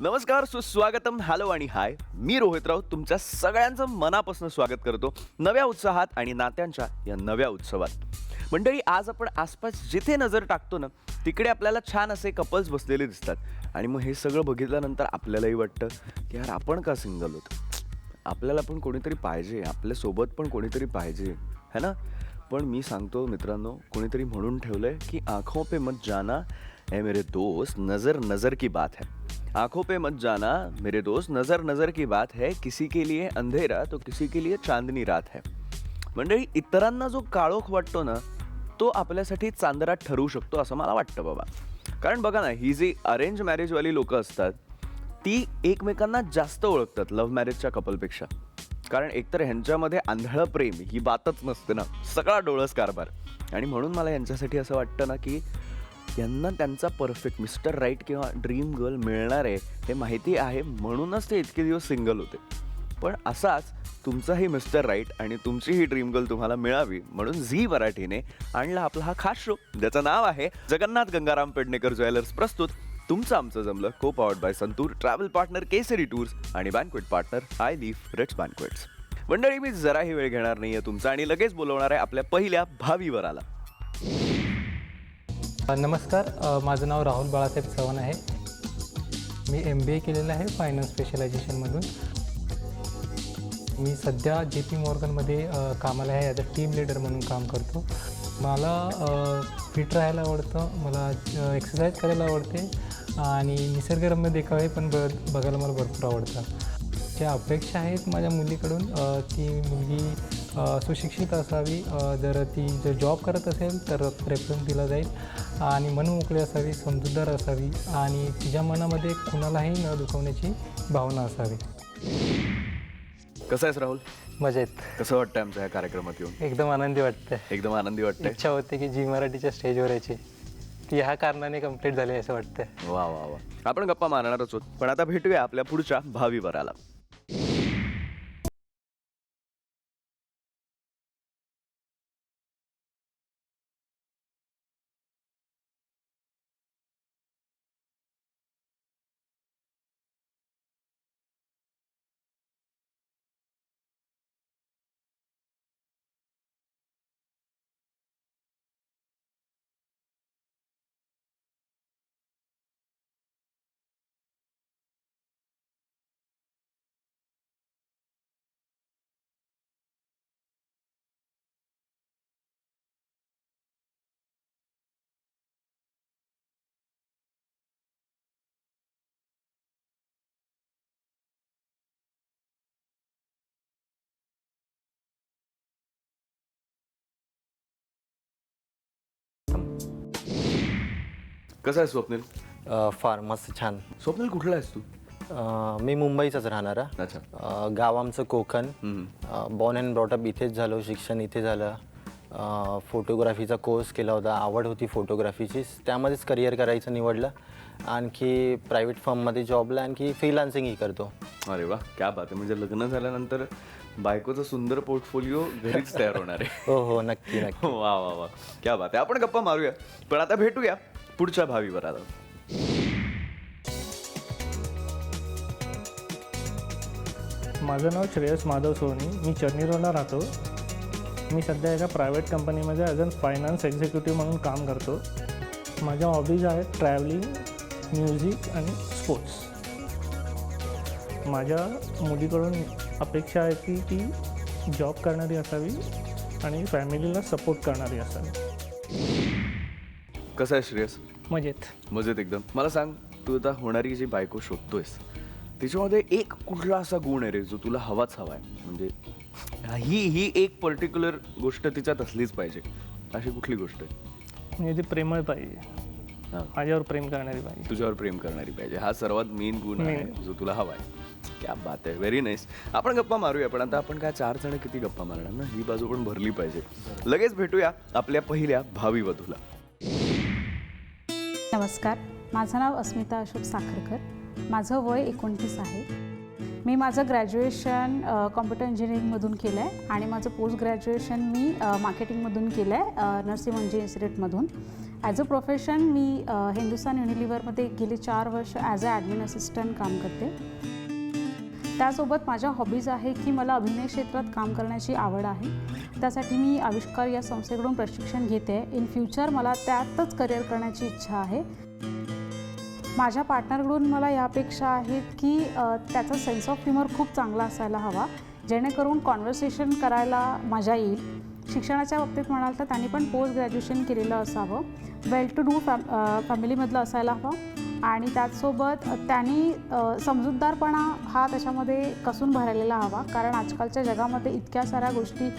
नमस्कार, सुस्वागतम, हॅलो आणि हाय. मी रोहित राऊत तुमच्या सगळ्यांचं मनापासून स्वागत करतो नव्या उत्साहात आणि नात्यांच्या या नव्या उत्सवात. मंडळी, आज आपण आसपास जिथे नजर टाकतो ना, तिकडे आपल्याला छान असे कपल्स बसलेले दिसतात आणि मग हे सगळं बघितल्यानंतर आपल्यालाही वाटतं की यार, आपण का सिंगल होतो? आपल्याला पण कोणीतरी पाहिजे, आपल्यासोबत पण कोणीतरी पाहिजे, है ना? पण मी सांगतो मित्रांनो, कोणीतरी म्हणून ठेवलंय की आंखों पे मत जाना ए मेरे दोस्त, नजर नजर की बात है. आंखों पे मत जाना मेरे दोस्त, नजर नजर की बात है. किसी के लिए अंधेरा तो किसी के लिए चांदनी रात है. मंडळी, इतरांना जो काळोख वाटतो ना, तो आपल्यासाठी चांदरा ठरू शकतो असं मला वाटतं बाबा. कारण बघा ना, ही जी अरेंज मॅरेजवाली लोकं असतात ती एकमेकांना जास्त ओळखतात लव्ह मॅरेजच्या कपलपेक्षा. कारण एकतर ह्यांच्यामध्ये आंधळं प्रेम ही बातच नसते ना, सगळा डोळस कारभार. आणि म्हणून मला यांच्यासाठी असं वाटतं ना की यांना त्यांचा परफेक्ट मिस्टर राईट किंवा ड्रीम गर्ल मिळणार आहे हे माहिती आहे, म्हणूनच ते इतके दिवस सिंगल होते. पण असाच तुमचाही मिस्टर राईट आणि तुमचीही ड्रीम गर्ल तुम्हाला मिळावी म्हणून झी मराठीने आणला आपला हा खास शो, ज्याचं नाव आहे जगन्नाथ गंगाराम पेडणेकर ज्वेलर्स प्रस्तुत तुमचं आमचं जमलं, co powered by Santoor, travel partner Kesari tours आणि banquet partner I leaf rich banquets. मंडळी, मी जराही वेळ घेणार नाहीये तुमचा आणि लगेच बोलवणार आहे आपल्या पहिल्या भावीवराला. नमस्कार, माझं नाव राहुल बाळासाहेब चव्हाण आहे. मी MBA केलेलं आहे फायनान्स स्पेशलायझेशनमधून. मी सध्या JP मॉर्गनमध्ये कामाला आहे, ॲज अ टीम लीडर म्हणून काम करतो. मला फिट राहायला आवडतं, मला एक्सरसाइज करायला आवडते आणि निसर्गरम्य देखावे पण बघायला मला भरपूर आवडतं. ज्या अपेक्षा आहेत माझ्या मुलीकडून, ती मुलगी सुशिक्षित असावी, जर जॉब करत असेल तर प्रेफरन्स दिला जाईल आणि मनमोकळी असावी, समजूतदार असावी आणि तिच्या मनामध्ये कुणालाही न दुखवण्याची भावना असावी. कसं आहेस राहुल? मजेत. कसं वाटतं आमच्या या कार्यक्रमात येऊन? एकदम आनंदी वाटतं. एकदम आनंदी वाटतंय. इच्छा होते की झी मराठीच्या स्टेजवर यायची, ती ह्या कारणाने कंप्लीट झाली असं वाटतं. वा वा वा, आपण गप्पा मारणारच आहोत, पण आता भेटूया आपल्या पुढच्या भावीवराला. कसं आहे स्वप्नील? फार मस्त, छान. स्वप्नील, कुठला आहेस तू? मी मुंबईचाच राहणारा. अच्छा. गाव आमचं कोकण. बॉर्न अँड ब्रॉटअप इथेच झालो, शिक्षण इथे झालं. फोटोग्राफीचा कोर्स केला होता, आवड होती फोटोग्राफीची, त्यामध्येच करिअर करायचं निवडलं. आणखी प्रायव्हेट फर्ममध्ये जॉबला, आणखी फ्रीलान्सिंगही करतो. अरे वा, क्या बात आहे. म्हणजे लग्न झाल्यानंतर बायकोचा सुंदर पोर्टफोलिओ घरीच तयार होणार आहे. हो हो, नक्की नक्की. वा वा वा, क्या बात आहे. आपण गप्पा मारूया, पण आता भेटूया पुढच्या भावीवराला. माझं नाव श्रेयस माधव सोनी, मी चर्नी रोडला राहतो. मी सध्या एका प्रायव्हेट कंपनीमध्ये ॲज अ फायनान्स एक्झिक्युटिव्ह म्हणून काम करतो. माझ्या हॉबीज आहेत ट्रॅव्हलिंग, म्युझिक आणि स्पोर्ट्स. माझ्या मुलीकडून अपेक्षा आहे की ती जॉब करणारी असावी आणि फॅमिलीला सपोर्ट करणारी असावी. कसं आहे श्रेयस? मजेत. मजेत एकदम. मला सांग, तू आता होणारी जी बायको शोधतोयस तिच्यामध्ये एक कुठला असा गुण आहे रे जो तुला हवाच हवा आहे? म्हणजे ही एक पर्टिक्युलर गोष्ट तिच्यात असलीच पाहिजे, अशी कुठली गोष्ट आहे? म्हणजे ती प्रेमळ पाहिजे, हां, माझ्यावर प्रेम करणारी पाहिजे, तुझ्यावर प्रेम करणारी पाहिजे. हा सर्वात मेन गुण आहे जो तुला हवा आहे. क्या बात आहे, व्हेरी नाईस. आपण गप्पा मारूया, पण आता आपण काय 4 जण किती गप्पा मारणार ना, ही बाजू पण भरली पाहिजे. लगेच भेटूया आपल्या पहिल्या भावी वधूला. नमस्कार, माझं नाव अस्मिता अशोक साखरकर. माझं वय 29 आहे. मी माझं ग्रॅज्युएशन कॉम्प्युटर इंजिनिअरिंगमधून केलं आहे आणि माझं पोस्ट ग्रॅज्युएशन मी मार्केटिंगमधून केलं आहे, नरसिंह मंजी इन्स्टिट्यूटमधून. ॲज अ प्रोफेशन मी हिंदुस्तान युनिलिव्हरमध्ये गेली 4 वर्ष ॲज अ ॲडमिन असिस्टंट काम करते. त्यासोबत माझ्या हॉबीज आहे की मला अभिनय क्षेत्रात काम करण्याची आवड आहे. त्यासाठी मी आविष्कार या संस्थेकडून प्रशिक्षण घेते. इन फ्युचर मला त्यातच करिअर करण्याची इच्छा आहे. माझ्या पार्टनरकडून मला यापेक्षा आहेत की त्याचा सेन्स ऑफ ह्युमर खूप चांगला असायला हवा, जेणेकरून कॉन्व्हर्सेशन करायला मजा येईल. शिक्षणाच्या बाबतीत म्हणाल तर त्यांनी पण पोस्ट ग्रॅज्युएशन केलेलं असावं. वेल टू डू फॅमिलीमधलं असायला हवं आणि त्याचसोबत त्यांनी समजूतदारपणा हा त्याच्यामध्ये कसून भरलेला हवा, कारण आजकालच्या जगामध्ये इतक्या साऱ्या गोष्टी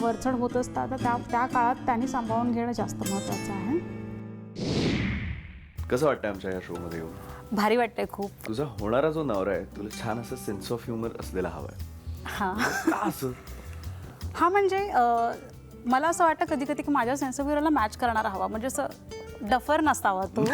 वरचढ होत असतात, तर त्या काळात त्यांनी सांभाळून घेणं जास्त महत्त्वाचं आहे. कसं वाटतं आमच्या या शोमध्ये येऊन? भारी वाटतंय खूप. तुझा होणारा जो नवरा आहे तुला छान असं सेन्स ऑफ ह्युमर असलेला हवाय. हां का असं? हां म्हणजे मला असं वाटतं कधी कधी की माझ्या सेन्स ऑफ ह्युमरला मॅच करणारा हवा, म्हणजे असं डफर नसावा तो.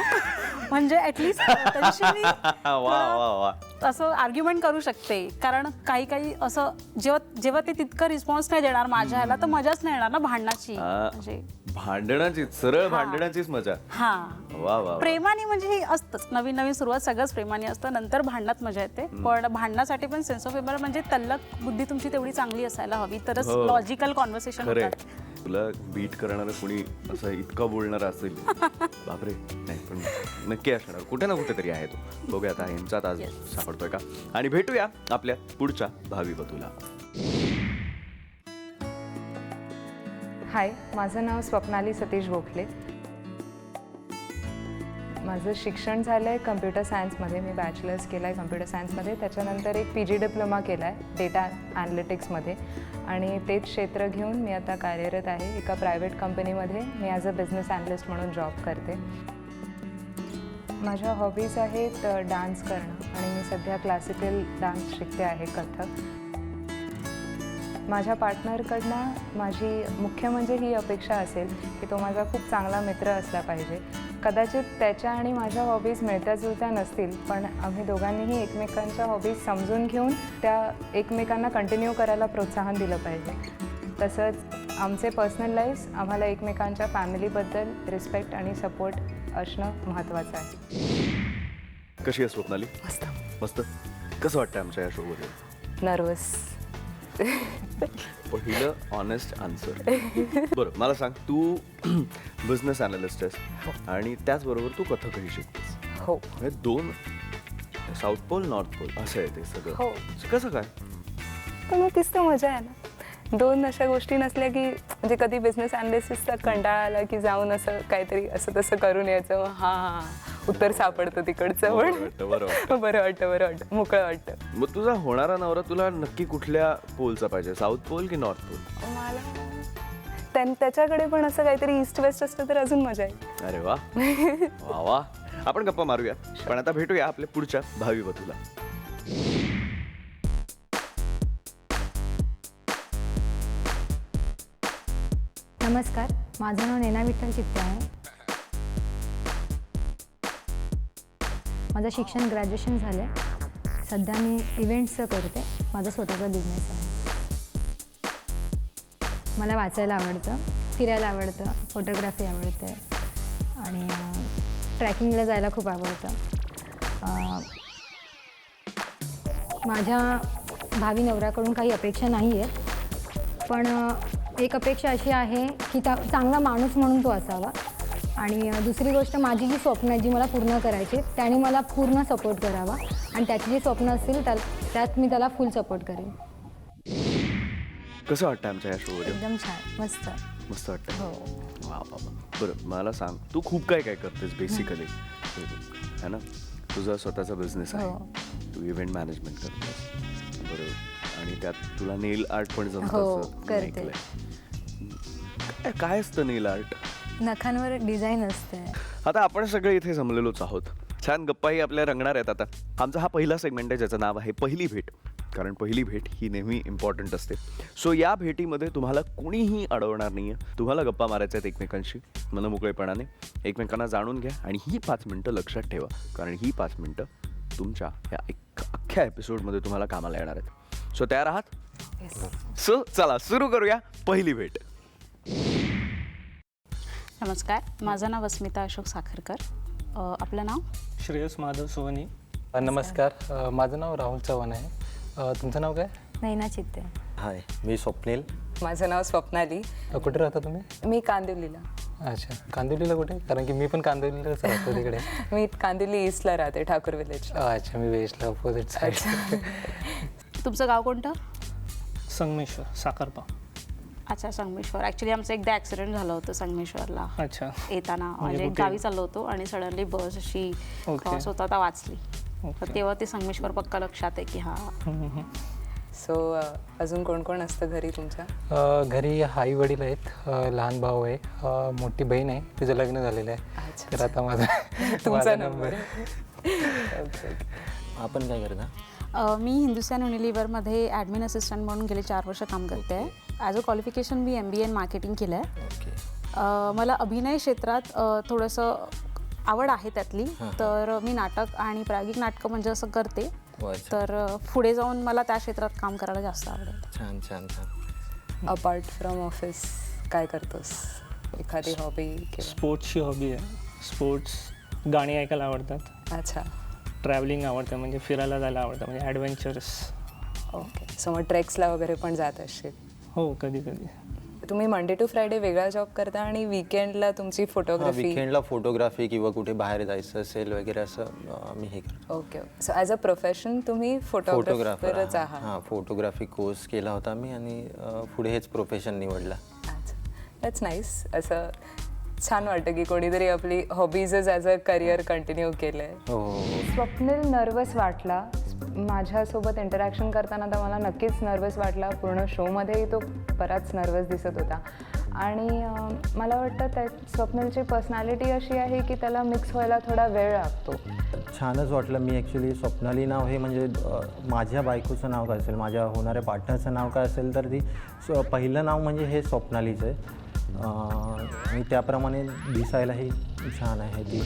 म्हणजे ॲटलिस्ट त्याच्याशी मी वा वा वा. असं आर्ग्युमेंट करू शकते, कारण काही असं जेव्हा ते तितकं रिस्पॉन्स नाही देणार माझ्या ह्याला तर मजाच नाही येणार ना भांडणाची. म्हणजे भांडणाची सरळ भांडणाचीच मजा. हां वा वा. प्रेमाने म्हणजे हे असतंच, नवीन सुरुवात सगळंच प्रेमाने असतं, नंतर भांडणात मजा येते. पण भांडणासाठी पण सेन्स ऑफ ह्युमर म्हणजे तल्लक बुद्धी तुमची तेवढी चांगली असायला हवी, तरच लॉजिकल कॉन्व्हर्सेशन खरे होतात. तुला बीट करणारं कुणी असं इतकं बोलणार असेल बापरे. नाही पण नक्की असणार, कुठे ना कुठे तरी आहे तो. बघूया आता यांच्यात आज सापडतोय का. आणि भेटूया आपल्या पुढच्या भावी वधूला. हाय, माझं नाव स्वप्नाली सतीश गोखले. माझं शिक्षण झालं आहे कम्प्युटर सायन्समध्ये. मी बॅचलर्स केलं आहे कम्प्युटर सायन्समध्ये. त्याच्यानंतर एक PG डिप्लोमा केला आहे डेटा ॲनालिटिक्समध्ये आणि तेच क्षेत्र घेऊन मी आता कार्यरत आहे. एका प्रायव्हेट कंपनीमध्ये मी ॲज अ बिझनेस ॲनालिस्ट म्हणून जॉब करते. माझ्या हॉबीज आहेत डान्स करणं आणि मी सध्या क्लासिकल डान्स शिकते आहे, कथक. माझ्या पार्टनरकडनं माझी मुख्य म्हणजे ही अपेक्षा असेल की तो माझा खूप चांगला मित्र असला पाहिजे. कदाचित त्याच्या आणि माझ्या हॉबीज मिळत्या जुळत्या नसतील, पण आम्ही दोघांनीही एकमेकांच्या हॉबीज समजून घेऊन त्या एकमेकांना कंटिन्यू करायला प्रोत्साहन दिलं पाहिजे. तसंच आमचे पर्सनल लाईफ्स आम्हाला एकमेकांच्या फॅमिलीबद्दल रिस्पेक्ट आणि सपोर्ट असणं महत्त्वाचं आहे. कशी आहे स्वप्नाली? मस्त. मस्त. कसं वाटतं आमच्या या शोमध्ये? नर्वस. पहिलं ऑनेस्ट आन्सर. बरं मला सांग, तू बिझनेस अनालिस्ट आहेस आणि त्याचबरोबर तू कथकही शिकतेस. हो म्हणजे दोन, साऊथ पोल नॉर्थ पोल असं आहे ते सगळं. हो. कसं काय? पण मग तीच तर मजा आहे ना. दोन अशा गोष्टी नसल्या की म्हणजे कधी बिझनेस अनालिसिसचा कंटाळा आला की जाऊन असं काहीतरी असं तसं करून यायचं. हां उत्तर सापडतं तिकडचं. पण बरं वाटतं मोकळं वाटतं. मग तुझा होणारा नवरा तुला नक्की कुठल्या पोलचा पाहिजे, साऊथ पोल की नॉर्थ पोल? मला त्याच्याकडे पण असं काहीतरी ईस्ट वेस्ट असतं तर अजून मजा आहे. अरे वा वा वा. आपण गप्पा मारूया, पण आता भेटूया आपल्या पुढच्या भावी वधूला. नमस्कार, माझं नाव नेना विठ्ठल चित्ते आहे. माझं शिक्षण ग्रॅज्युएशन झालं आहे. सध्या मी इव्हेंट्सचं करते. माझा स्वतःचा बिझनेस आहे. मला वाचायला आवडतं, फिरायला आवडतं, फोटोग्राफी आवडते आणि ट्रॅकिंगला जायला खूप आवडतं. माझ्या भावी नवऱ्याकडून काही अपेक्षा नाही आहेत, पण एक अपेक्षा अशी आहे की चांगला माणूस म्हणून तो असावा. आणि दुसरी गोष्ट, माझी जी स्वप्न आहे जी मला पूर्ण करायची, त्याने मला पूर्ण सपोर्ट करावा आणि त्याची जी स्वप्न असतील त्यात मी त्याला फुल सपोर्ट करेन. कसं वाटतं आमच्या या शोमध्ये? एकदम छान, मस्त. मस्त वाटतं. हो. वा वा वा. बरं मला सांग, तू खूप काय काय करतेस बेसिकली है ना? तुझा स्वतःचा बिझनेस आहे, तू इव्हेंट मॅनेजमेंट करतेस बरोबर, आणि त्यात तुला नेल आर्ट पण जमतं हो, असं मी करते. ऐकलंय. काय असतं नेल आर्ट? नखांवर डिझाईन असते. आता आपण सगळे इथे जमलेलोच आहोत, छान गप्पाही आपल्या रंगणार आहेत. आता आमचा हा पहिला सेगमेंट आहे ज्याचं नाव आहे पहिली भेट, कारण पहिली भेट ही नेहमी इम्पॉर्टंट असते. सो या भेटीमध्ये तुम्हाला कुणीही अडवणार नाही आहे. तुम्हाला गप्पा मारायच्या आहेत एकमेकांशी मनमोकळेपणाने, एकमेकांना जाणून घ्या आणि ही 5 मिनटं लक्षात ठेवा, कारण ही 5 मिनटं तुमच्या या अख्ख्या एपिसोडमध्ये तुम्हाला कामाला येणार आहेत. सो तयार आहात? सो चला सुरू करूया पहिली भेट. नमस्कार, माझं नाव अस्मिता अशोक साखरकर. आपलं नाव? श्रेयस माधव सोनी. नमस्कार, माझं नाव राहुल चव्हाण आहे. तुमचं नाव काय? नैना चित्ते. हाय, मी स्वप्नील. माझं नाव स्वप्नाली. कुठे राहता तुम्ही? मी कांदिवलीला. अच्छा, कांदिवलीला कुठे? कारण की मी पण कांदिवलीलाच राहतो तिकडे. मी कांदिवली ईस्टला राहते, ठाकूर विलेज. अच्छा, मी वेस्टला अपोजिट साईड. तुमचं गाव कोणतं? संगमेश्वर, साखरपा. अच्छा, संगमेश्वर. ॲक्च्युली आमचं एकदा ॲक्सिडेंट झालं होतं संगमेश्वरला अच्छा. येताना. म्हणजे कुठे? गावी चाललो होतो आणि सडनली बस अशी ओके. क्रॉस होता आता वाचली. ओके. तर तेव्हा ते संगमेश्वर पक्का लक्षात आहे की हां. सो अजून कोण कोण असतं घरी तुमच्या? घरी आई वडील आहेत, लहान भाऊ आहे, मोठी बहीण आहे, तिचं लग्न झालेलं आहे. अच्छा. तर आता माझा तुमचा नंबर. आपण काय करता? मी हिंदुस्तान युनिलिव्हरमध्ये ॲडमिन असिस्टंट म्हणून गेले 4 वर्ष काम करते आहे. As a qualification me MBA in marketing केलं आहे. ओके. मला अभिनय क्षेत्रात थोडंसं आवड आहे त्यातली. तर मी नाटक आणि प्रायोगिक नाटकं म्हणजे असं करते. अच्छा. तर पुढे जाऊन मला त्या क्षेत्रात काम करायला जास्त आवडेल. छान छान छान. अपार्ट फ्रॉम ऑफिस काय करतोस? एखादी हॉबी किंवा? स्पोर्ट्सची हॉबी आहे. स्पोर्ट्स, गाणी ऐकायला आवडतात. अच्छा. ट्रॅव्हलिंग आवडतं, म्हणजे फिरायला जायला आवडतं, म्हणजे ॲडव्हेंचरस. ओके. सो मग ट्रेक्सला वगैरे पण जात असशील? हो, कधी कधी. तुम्ही मंडे टू फ्रायडे वेगळा जॉब करता आणि विकेंडला तुमची फोटोग्राफी? विकेंडला फोटोग्राफी किंवा कुठे बाहेर जायचं असेल वगैरे असं मी हे करतो. Okay. So as a profession तुम्ही फोटोग्राफरच फोटोग्राफर. आहात? हां, फोटोग्राफी कोर्स केला होता मी आणि पुढे हेच प्रोफेशन निवडलं. अच्छा, दॅट्स नाईस. असं छान वाटतं की कोणीतरी आपली हॉबीजच ॲज अ करिअर कंटिन्यू केलं आहे. हो हो हो. स्वप्नील नर्वस वाटला माझ्यासोबत इंटरॅक्शन करताना, तर मला नक्कीच नर्वस वाटला. पूर्ण शोमध्येही तो बराच नर्वस दिसत होता. आणि मला वाटतं त्या स्वप्नीलची पर्सनॅलिटी अशी आहे की त्याला मिक्स व्हायला थोडा वेळ लागतो. छानच वाटलं. मी ॲक्च्युली स्वप्नाली नाव हे म्हणजे माझ्या बायकोचं नाव काय असेल, माझ्या होणाऱ्या पार्टनरचं नाव काय असेल, तर ती पहिलं नाव म्हणजे हे स्वप्नालीच आहे. आणि त्याप्रमाणे दिसायलाही छान आहे ती.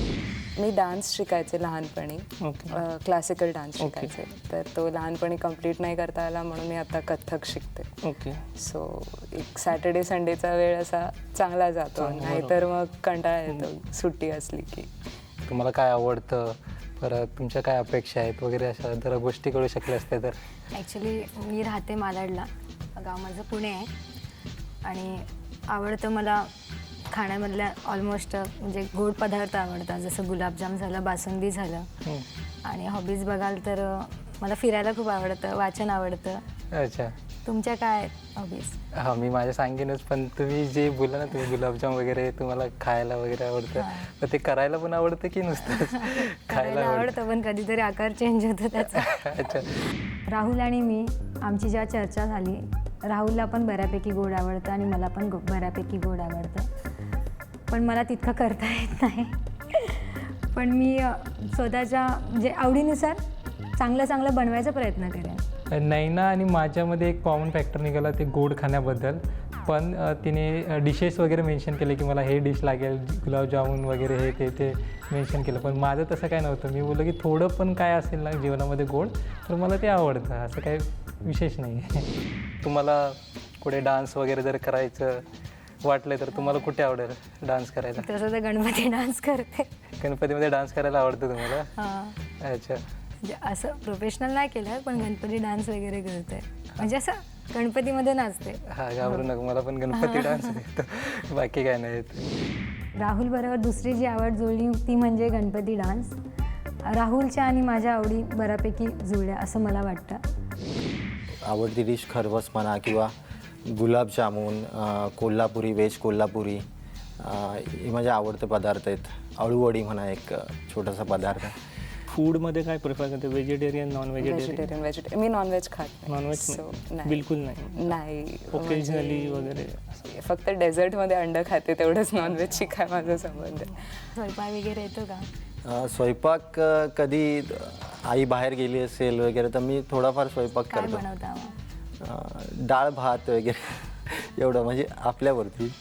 मी डान्स शिकायचे लहानपणी, ओके. क्लासिकल डान्स शिकायचे. तर तो लहानपणी कंप्लीट नाही करता आला म्हणून मी आता कथ्थक शिकते. ओके. सो एक सॅटर्डे संडेचा वेळ असा चांगला जातो, नाहीतर मग कंटाळा येतो सुट्टी असली की. तुम्हाला काय आवडतं, परत तुमच्या काय अपेक्षा आहेत वगैरे, अशा जरा गोष्टी कळू शकल्या असत्या तर. ॲक्च्युली मी राहते मालाडला, गाव माझं पुणे आहे. आणि आवडतं मला खाण्यामधल्या ऑलमोस्ट म्हणजे गोड पदार्थ आवडतात, जसं गुलाबजाम झालं, बासुंदी झालं. आणि हॉबीज बघाल तर मला फिरायला खूप आवडतं, वाचन आवडतं. अच्छा. तुमच्या काय हॉबीज? हां, मी माझ्या सांगेनच, पण तुम्ही जे बोला ना, तुम्ही गुलाबजाम वगैरे तुम्हाला खायला वगैरे आवडतं, तर ते करायला पण आवडतं की नुसतं खायला आवडतं, पण कधीतरी आकार चेंज होतो त्याचा. अच्छा. राहुल आणि मी, आमची जेव्हा चर्चा झाली, राहुलला पण बऱ्यापैकी गोड आवडतं आणि मला पण बऱ्यापैकी गोड आवडतं, पण मला तितकं करता येत नाही. पण मी स्वतःच्या म्हणजे आवडीनुसार चांगलं चांगलं बनवायचा प्रयत्न करेन. नैना आणि माझ्यामध्ये एक कॉमन फॅक्टर निघाला, ते गोड खाण्याबद्दल. पण तिने डिशेस वगैरे मेन्शन केले की मला हे डिश लागेल, गुलाबजामुन वगैरे हे ते मेन्शन केलं. पण माझं तसं काय नव्हतं. मी बोललो की थोडं पण काय असेल ना जीवनामध्ये गोड, तर मला ते आवडतं, असं काही विशेष नाही आहे. तुम्हाला कुठे डान्स वगैरे जर करायचं वाटलं तर तुम्हाला कुठे आवडेल डान्स करायला? तसं तर गणपती डान्स करते. गणपतीमध्ये डान्स करायला आवडतं तुम्हाला? हां, अच्छा. म्हणजे असं प्रोफेशनल नाही केलं, पण गणपती डान्स वगैरे करते, म्हणजे असं गणपतीमध्ये नाचते. हा, घाबरू नका, मला पण गणपती डान्स येतो, बाकी काय नाही येत. राहुल बरोबर दुसरी जी आवड जुळली ती म्हणजे गणपती डान्स. राहुलच्या आणि माझ्या आवडी बऱ्यापैकी जुळल्या असं मला वाटतं. आवडती डिश खरवस म्हणा किंवा गुलाबजामुन, कोल्हापुरी, व्हेज कोल्हापुरी, हे माझे आवडते पदार्थ आहेत. अळूवडी म्हणा एक छोटासा पदार्थ. फूडमध्ये काय प्रिफर करते, व्हेजिटेरियन, नॉन व्हेजिटेरियन? मी नॉनव्हेज खात नाही. नॉनव्हेज So, नाही. बिलकुल नाही. नाही, ओकेजनली वगैरे. फक्त डेझर्टमध्ये अंडं खाते, तेवढंच नॉनव्हेजची काय माझा संबंध आहे. स्वयंपाक वगैरे येतो का? स्वयंपाक कधी आई बाहेर गेली असेल वगैरे तर मी थोडाफार स्वयंपाक काय करतो. बनवता मग? डाळ भात वगैरे एवढं, म्हणजे आपल्यावरती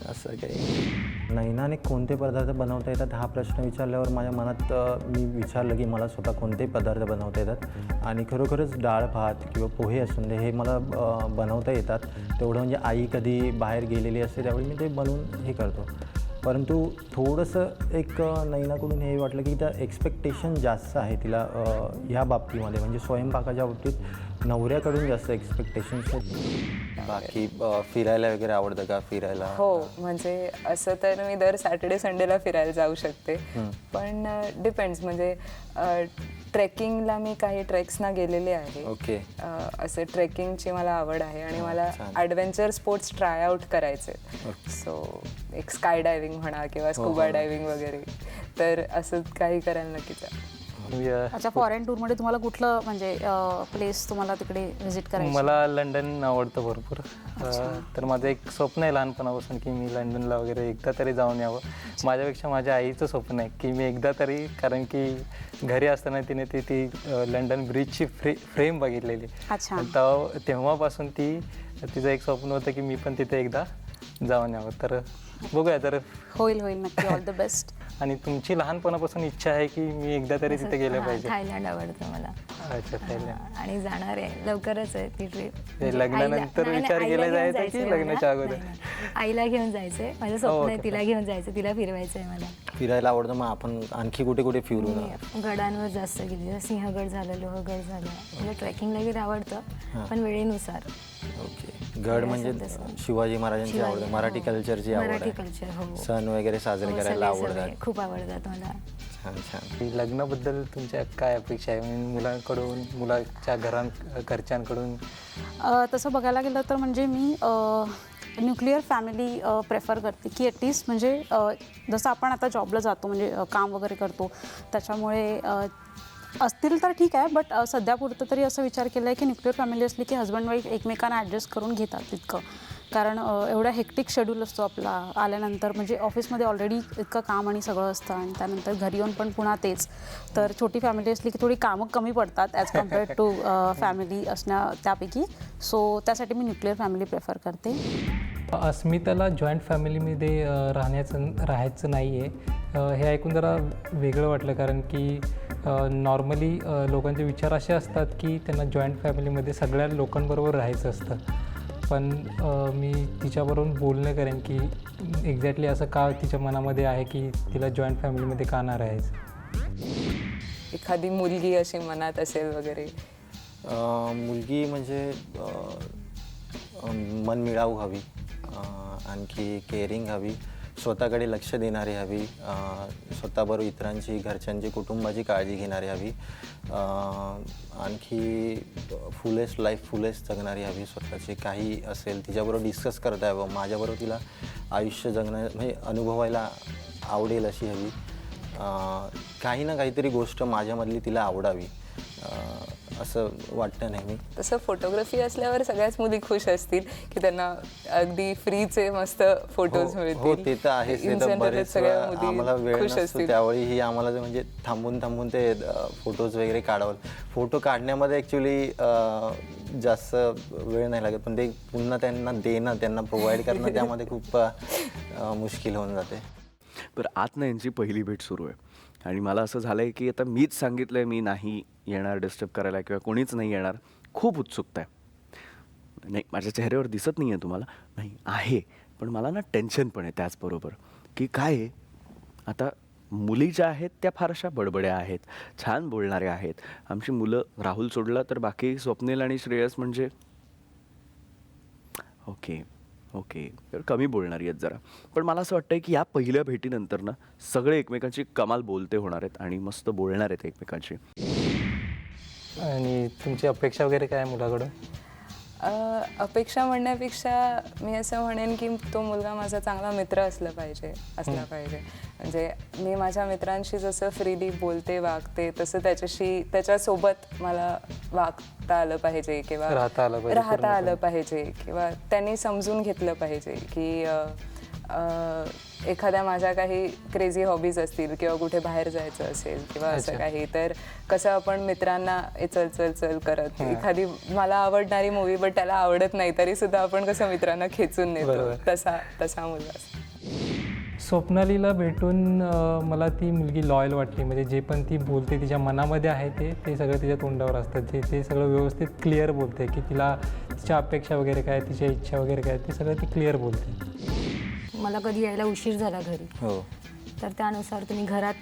असं काही. नैनाने कोणते पदार्थ बनवता येतात हा प्रश्न विचारल्यावर माझ्या मनात मी विचारलं की मला स्वतः कोणते पदार्थ बनवता येतात, आणि खरोखरच डाळ भात किंवा पोहे असून दे हे मला बनवता येतात. तेवढं म्हणजे आई कधी बाहेर गेलेली असते त्यावेळी मी ते बनवून हे करतो. परंतु थोडंसं एक नैनाकडून हे वाटलं की त्या एक्सपेक्टेशन जास्त आहे तिला ह्या बाबतीमध्ये, म्हणजे स्वयंपाकाच्या बाबतीत नवऱ्याकडून जास्त एक्सपेक्टेशन्स आहेत. बाकी फिरायला वगैरे आवडतं का? फिरायला हो, म्हणजे असं तर मी दर सॅटर्डे संडेला फिरायला जाऊ शकते, पण डिपेंड्स, म्हणजे ट्रेकिंगला मी काही ट्रेक्सना गेलेले आहे. ओके. असं ट्रेकिंगची मला आवड आहे आणि मला ॲडव्हेंचर स्पोर्ट्स ट्राय आउट करायचे. सो एक स्काय डायव्हिंग म्हणा किंवा स्कुबा डायव्हिंग वगैरे, तर असं काही करायला नक्कीच आहे. अच्छा, फॉरेन टूरमध्ये तुम्हाला कुठलं म्हणजे प्लेस तुम्हाला तिकडे व्हिजिट करायचं? मला लंडन आवडतं भरपूर. तर माझं एक स्वप्न आहे लहानपणापासून की मी लंडनला वगैरे एकदा तरी जाऊन यावं. माझ्यापेक्षा माझ्या आईचं स्वप्न आहे की मी एकदा तरी, कारण की घरी असताना तिने ती लंडन ब्रिजची फ्रेम बघितलेली. अच्छा. तेव्हापासून तिचं एक स्वप्न होतं की मी पण तिथे एकदा जाऊन यावं. तर बघूया, तर होईल नक्की. All the best. आणि तुमची लहानपणापासून इच्छा आहे की मी एकदा तरी तिथे गेलं पाहिजे? थायलंड आवडतं मला. अच्छा, थायलंड. आणि जाणार आहे, लवकरच आहे ती ट्रिप. लग्नानंतर विचार केला जायचा की लग्नाच्या अगोदर? आईला घेऊन जायचंय, माझं स्वप्न आहे तिला घेऊन जायचं, तिला फिरवायचं आहे मला. फिरायला आवडतं. मग आपण आणखी कुठे कुठे फिरू ना? मी गडांवर जास्त गेली, सिंहगड झालं, लोहगड झालं. मला ट्रेकिंगला वगैरे आवडतं, पण वेळेनुसार. ओके. गड म्हणजे शिवाजी महाराजांची आवड, मराठी कल्चरची आवड मराठी आहे. कल्चर, हो. सण वगैरे साजरे हो, करायला सगळे आवडतात. खूप आवडतात मला. छान छान. लग्नाबद्दल तुमच्या काय अपेक्षा आहे? म्हणजे मुलांकडून, मुलाच्या घरच्यांकडून? तसं बघायला गेलं तर म्हणजे मी न्यूक्लिअर फॅमिली प्रेफर करते, की ॲटलिस्ट म्हणजे जसं आपण आता जॉबला जातो, म्हणजे काम वगैरे करतो, त्याच्यामुळे असतील तर ठीक आहे, बट सध्यापुरतं तरी असं विचार केला आहे की न्यूक्लिअर फॅमिली असली की हजबंड वाईफ एकमेकांना ॲडजस्ट करून घेतात तितकं. कारण एवढा हेक्टिक शेड्यूल असतो आपला आल्यानंतर, म्हणजे ऑफिसमध्ये ऑलरेडी इतकं काम आणि सगळं असतं आणि त्यानंतर घरी येऊन पण पुन्हा तेच. तर छोटी फॅमिली असली की थोडी कामं कमी पडतात ॲज कम्पेअर्ड टू फॅमिली असण्या त्यापैकी. सो त्यासाठी मी न्यूक्लिअर फॅमिली प्रेफर करते. अस्मिताला जॉईंट फॅमिलीमध्ये राहायचं नाही आहे. हे ऐकून जरा वेगळं वाटलं, कारण की नॉर्मली लोकांचे विचार असे असतात की त्यांना जॉईंट फॅमिलीमध्ये सगळ्या लोकांबरोबर राहायचं असतं. पण मी तिच्याबरोबर बोलणं करेन की एक्झॅक्टली असं का तिच्या मनामध्ये आहे की तिला जॉईंट फॅमिलीमध्ये का नाही राहायचं. एखादी मुलगी अशी मनात असेल वगैरे? मुलगी म्हणजे मनमिळाऊ हवी, आणखी केअरिंग हवी, स्वतःकडे लक्ष देणारी हवी, स्वतःबरोबर इतरांची, घरच्यांची, कुटुंबाची काळजी घेणारी हवी, आणखी फुलेस्ट जगणारी हवी. स्वतःचे काही असेल तिच्याबरोबर डिस्कस करता यावं, माझ्याबरोबर तिला आयुष्य जगणं म्हणजे अनुभवायला आवडेल अशी हवी. काही ना काहीतरी गोष्ट माझ्यामधली तिला आवडावी असं वाटतं नेहमी. तसं फोटोग्राफी असल्यावर सगळ्याच मुली खुश असतील की त्यांना अगदी फ्रीचे मस्त फोटोज मिळतील. हो, ते तर आहेच. ते तर बरेच आम्हाला वेळ खुश नसतो, असतील. त्यावेळी आम्हाला म्हणजे थांबून ते फोटोज वगैरे काढावं. फोटो काढण्यामध्ये ॲक्च्युली जास्त वेळ नाही लागत, पण ते पुन्हा त्यांना देणं, त्यांना प्रोव्हाइड करणं त्यामध्ये खूप मुश्किल होऊन जाते. बरं, आत ना यांची पहिली भेट सुरू आहे आणि मला असं झालं आहे की आता मीच सांगितलं आहे मी नाही येणार डिस्टर्ब करायला किंवा कोणीच नाही येणार. खूप उत्सुकता आहे. नाही, माझ्या चेहऱ्यावर दिसत नाही आहे तुम्हाला, नाही आहे, पण मला ना टेन्शन पण आहे त्याचबरोबर की काय आहे, आता मुली ज्या आहेत त्या फारशा बडबड्या आहेत, छान बोलणाऱ्या आहेत. आमची मुलं, राहुल सोडला तर बाकी स्वप्नील आणि श्रेयस म्हणजे ओके तर कमी बोलणारी आहेत जरा. पण मला असं वाटतं की या पहिल्या भेटीनंतर ना सगळे एकमेकांची कमाल बोलते होणार आहेत आणि मस्त बोलणार आहेत एकमेकांशी. आणि तुमची अपेक्षा वगैरे काय आहे मुलाकडून? अपेक्षा म्हणण्यापेक्षा मी असं म्हणेन की तो मुलगा माझा चांगला मित्र असला पाहिजे. म्हणजे मी माझ्या मित्रांशी जसं फ्रीली बोलते, वागते, तसं त्याच्यासोबत मला वागता आलं पाहिजे किंवा राहता आलं पाहिजे किंवा त्यांनी समजून घेतलं पाहिजे की एखाद्या माझ्या काही क्रेझी हॉबीज असतील किंवा कुठे बाहेर जायचं असेल किंवा असं काही, तर कसं आपण मित्रांना चल करत एखादी मला आवडणारी मूवी बट त्याला आवडत नाही तरी सुद्धा आपण कसं मित्रांना खेचून नेतो, तसा मुलगा. स्वप्नालीला भेटून मला ती मुलगी लॉयल वाटली. म्हणजे जे पण ती बोलते तिच्या मनामध्ये आहे ते सगळं तिच्या तोंडावर असतं. ते सगळं व्यवस्थित क्लिअर बोलते की तिला तिच्या अपेक्षा वगैरे काय, तिच्या इच्छा वगैरे काय, ते सगळं ती क्लिअर बोलते. मला कधी यायला उशीर झाला घरी हो. तर त्यानुसार तुम्ही घरात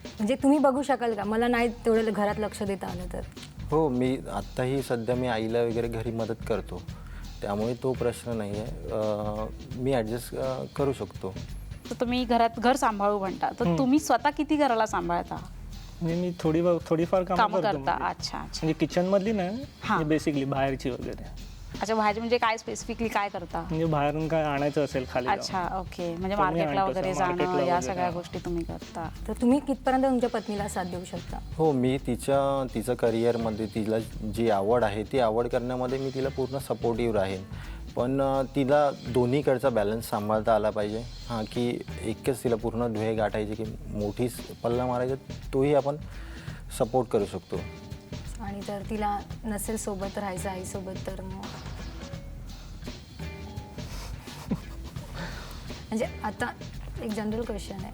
म्हणजे तुम्ही बघू शकाल का मला नाही तेवढं घरात लक्ष देता आलं तर? हो, मी आत्ताही सध्या मी आईला वगैरे घरी मदत करतो, त्यामुळे तो प्रश्न नाही आहे. मी ॲडजस्ट करू शकतो. तर तुम्ही घरात घर सांभाळू म्हणता, तर तुम्ही स्वतः किती घराला सांभाळता? म्हणजे मी थोडीफार कामं कामं करतो करता. म्हणजे. अच्छा अच्छा म्हणजे किचनमधली ना, हां. म्हणजे बेसिकली बाहेरची वगैरे. अच्छा, भाजी म्हणजे काय स्पेसिफिकली काय करता? म्हणजे बाहेरून काय आणायचं असेल खाली जाऊन. अच्छा, ओके. म्हणजे तर मी मार्केटला आणतो वगैरे असं, मार्केटला जाणं या वगैरे, सगळ्या हां. गोष्टी तुम्ही करता. तर तुम्ही कितपर्यंत तुमच्या पत्नीला साथ देऊ शकता? हो, मी तिचं करिअरमध्ये तिला जी आवड आहे ती आवड करण्यामध्ये मी तिला पूर्ण सपोर्टिव्ह राहीन. पण तिला दोन्हीकडचा बॅलन्स सांभाळता आला पाहिजे. हां, की एकच तिला पूर्ण ध्येय गाठायचे की मोठी पल्ला मारायचा, तोही आपण सपोर्ट करू शकतो. आणि जर तिला नसेल सोबत राहायचं आईसोबत तर मग म्हणजे आता एक जनरल क्वेश्चन आहे,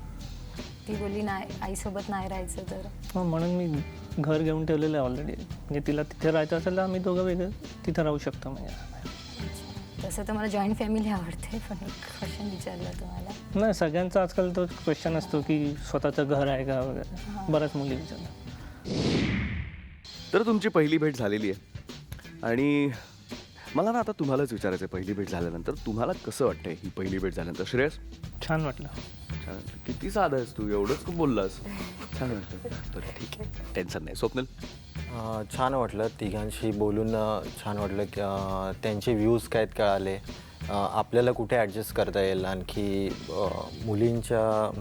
ती बोलली नाही आईसोबत नाही राहायचं तर? हो, म्हणून मी घर घेऊन ठेवलेलं आहे ऑलरेडी. म्हणजे तिला तिथे राहायचं असेल तर आम्ही दोघं वेगळं तिथे राहू शकतो. म्हणजे तसं तर मला जॉईंट फॅमिली आवडते, पण एक क्वेश्चन विचारलं तुम्हाला. नाही, सगळ्यांचा आजकाल तो क्वेश्चन असतो की स्वतःचं घर आहे का वगैरे, बऱ्याच मुली विचारतात. तर तुमची पहिली भेट झालेली आहे आणि मला ना आता तुम्हालाच विचारायचं आहे, पहिली भेट झाल्यानंतर तुम्हाला कसं वाटतंय ही पहिली भेट झाल्यानंतर? श्रेयस? छान वाटलं. छान वाटलं. किती साधा आहेस तू, एवढंच बोललास. छान वाटलं. बरं, ठीक आहे, टेन्शन नाही. स्वप्नील? छान वाटलं तिघांशी बोलून. छान वाटलं की त्यांचे व्ह्यूज काय कळाले, आपल्याला कुठे ॲडजस्ट करता येईल, आणखी मुलींचं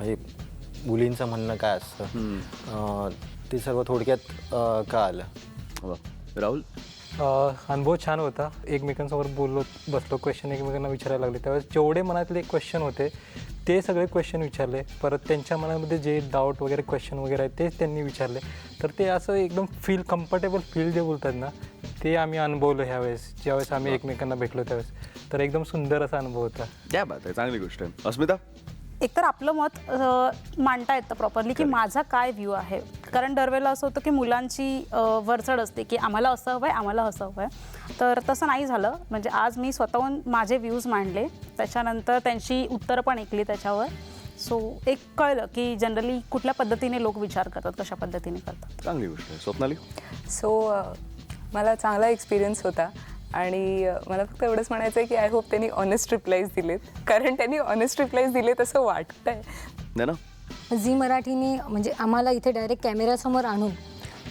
म्हणणं काय असतं ते सर्व थोडक्यात कळालं. वा. राहुल? अनुभव छान होता. एकमेकांसमोर बसलो, क्वेश्चन एकमेकांना विचारायला लागले. त्यावेळेस जेवढे मनातले क्वेश्चन होते ते सगळे क्वेश्चन विचारले. परत त्यांच्या मनामध्ये जे डाऊट वगैरे क्वेश्चन वगैरे आहेत तेच त्यांनी विचारले. तर ते असं एकदम कम्फर्टेबल फील जे बोलतात ना, ते आम्ही अनुभवलं ह्यावेळेस, ज्यावेळेस आम्ही एकमेकांना भेटलो त्यावेळेस. तर एकदम सुंदर असा अनुभव होता. त्या बात आहे, चांगली गोष्ट आहे. अस्मिता? एकतर आपलं मत मांडता येतं प्रॉपरली की माझा काय व्ह्यू आहे. कारण दरवेळेला असं होतं की मुलांची वरचढ असते की आम्हाला असं हवं आहे, आम्हाला असं हवं आहे. तर तसं नाही झालं. म्हणजे आज मी स्वतःहून माझे व्ह्यूज मांडले, त्याच्यानंतर त्यांची उत्तरं पण ऐकली त्याच्यावर. सो एक कळलं की जनरली कुठल्या पद्धतीने लोक विचार करतात, कशा पद्धतीने करतात. चांगली गोष्ट आहे. स्वप्नाली? सो मला चांगला एक्सपिरियन्स होता आणि मला फक्त एवढंच म्हणायचं आहे की आय होप त्यांनी ऑनेस्ट रिप्लायज दिलेत, कारण त्यांनी ऑनेस्ट रिप्लायज दिलेत असं वाटतंय. नाही ना? झी मराठीने म्हणजे आम्हाला इथे डायरेक्ट कॅमेऱ्यासमोर आणून